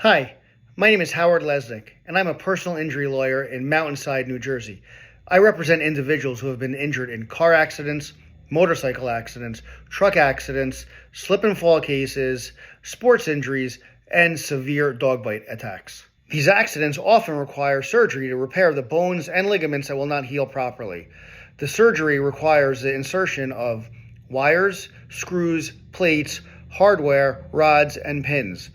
Hi, my name is Howard Lesnik, and I'm a personal injury lawyer in Mountainside, New Jersey. I represent individuals who have been injured in car accidents, motorcycle accidents, truck accidents, slip and fall cases, sports injuries, and severe dog bite attacks. These accidents often require surgery to repair the bones and ligaments that will not heal properly. The surgery requires the insertion of wires, screws, plates, hardware, rods, and pins.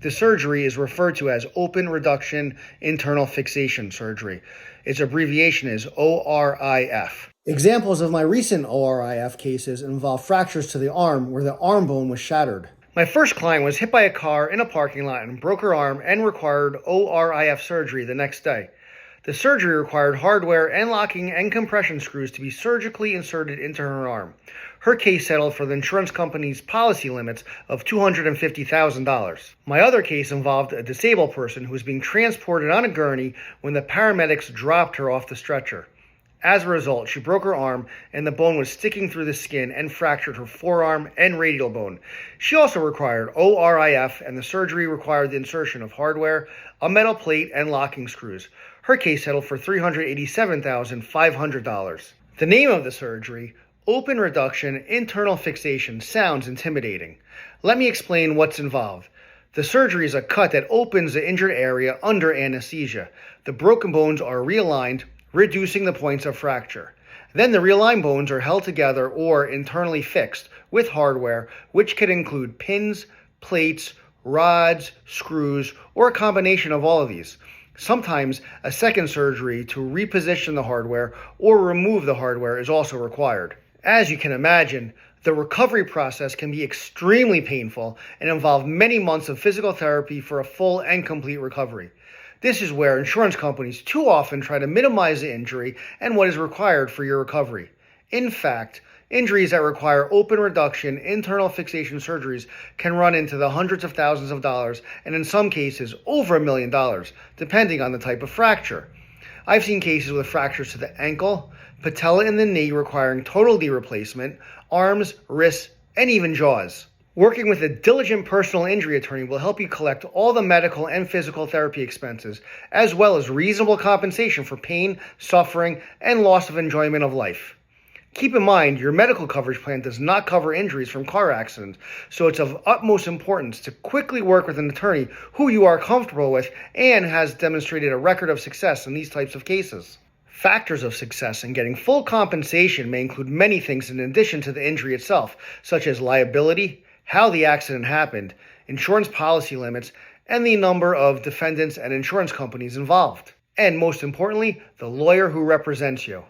The surgery is referred to as open reduction internal fixation surgery. Its abbreviation is ORIF. Examples of my recent ORIF cases involve fractures to the arm where the arm bone was shattered. My first client was hit by a car in a parking lot and broke her arm and required ORIF surgery the next day. The surgery required hardware and locking and compression screws to be surgically inserted into her arm. Her case settled for the insurance company's policy limits of $250,000. My other case involved a disabled person who was being transported on a gurney when the paramedics dropped her off the stretcher. As a result, she broke her arm and the bone was sticking through the skin and fractured her forearm and radial bone. She also required ORIF, and the surgery required the insertion of hardware, a metal plate, and locking screws. Her case settled for $387,500. The name of the surgery, open reduction internal fixation, sounds intimidating. Let me explain what's involved. The surgery is a cut that opens the injured area under anesthesia. The broken bones are realigned, reducing the points of fracture. Then the realigned bones are held together or internally fixed with hardware, which can include pins, plates, rods, screws, or a combination of all of these. Sometimes a second surgery to reposition the hardware or remove the hardware is also required. As you can imagine, the recovery process can be extremely painful and involve many months of physical therapy for a full and complete recovery. This is where insurance companies too often try to minimize the injury and what is required for your recovery. In fact, injuries that require open reduction internal fixation surgeries can run into the hundreds of thousands of dollars, and in some cases over $1 million, depending on the type of fracture. I've seen cases with fractures to the ankle, patella in the knee requiring total knee replacement, arms, wrists, and even jaws. Working with a diligent personal injury attorney will help you collect all the medical and physical therapy expenses, as well as reasonable compensation for pain, suffering, and loss of enjoyment of life. Keep in mind, your medical coverage plan does not cover injuries from car accidents, so it's of utmost importance to quickly work with an attorney who you are comfortable with and has demonstrated a record of success in these types of cases. Factors of success in getting full compensation may include many things in addition to the injury itself, such as liability, how the accident happened, insurance policy limits, and the number of defendants and insurance companies involved. And most importantly, the lawyer who represents you.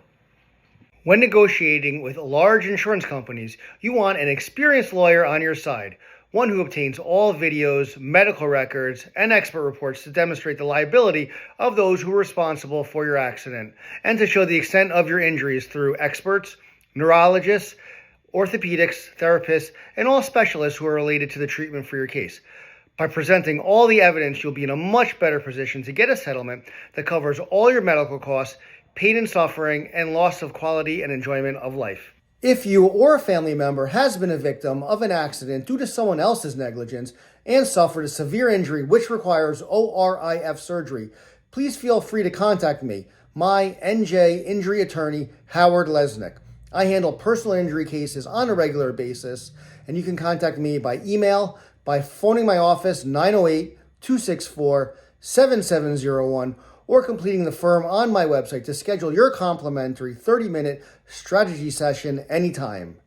When negotiating with large insurance companies, you want an experienced lawyer on your side, one who obtains all videos, medical records, and expert reports to demonstrate the liability of those who are responsible for your accident, and to show the extent of your injuries through experts, neurologists, orthopedics, therapists, and all specialists who are related to the treatment for your case. By presenting all the evidence, you'll be in a much better position to get a settlement that covers all your medical costs, pain and suffering, and loss of quality and enjoyment of life. If you or a family member has been a victim of an accident due to someone else's negligence and suffered a severe injury which requires ORIF surgery, please feel free to contact me, my NJ injury attorney, Howard Lesnik. I handle personal injury cases on a regular basis, and you can contact me by email, by phoning my office 908-264-7701, or completing the form on my website to schedule your complimentary 30-minute strategy session anytime.